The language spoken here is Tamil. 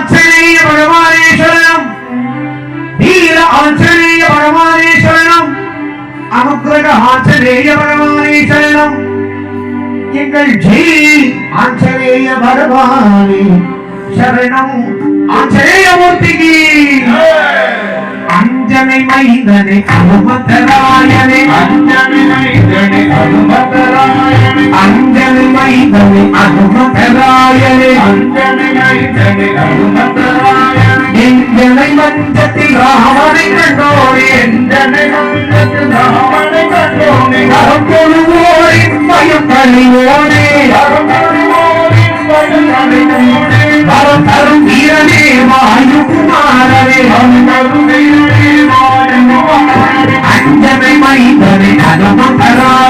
ஆஞ்சநேய பகவானே சரணம். வீர ஆஞ்சநேய பகவானே சரணம். அனுக்கிரக ஆஞ்சநேய பகவானே சரணம். எங்கள் ஜெய் ஆஞ்சநேய பகவானே சரணம். ஆஞ்சநேய மூர்த்திக்கு அஞ்சனை மைந்தனே அனுமதராயனே. அஞ்சனை மைந்தனே அனுமதராயனே. அஞ்சனை மைந்தனே அனுமதராயனே. அஞ்சனை மைந்தனே அனுமதராயனே. எஞ்சனை மஞ்சத்தில் ராமனை கண்டோனே. எஞ்சனை மஞ்சத்தில் ராமனை கண்டோனே. அறம் கொழுவோரின் பயம் கழிவோனே. அறம் கொழுவோரின் பயம் கழிவோனே. வரம் தரும் வீரனே வாயுகுமாரனே. அஞ்சனை மைந்தனே அனுமதராயனே.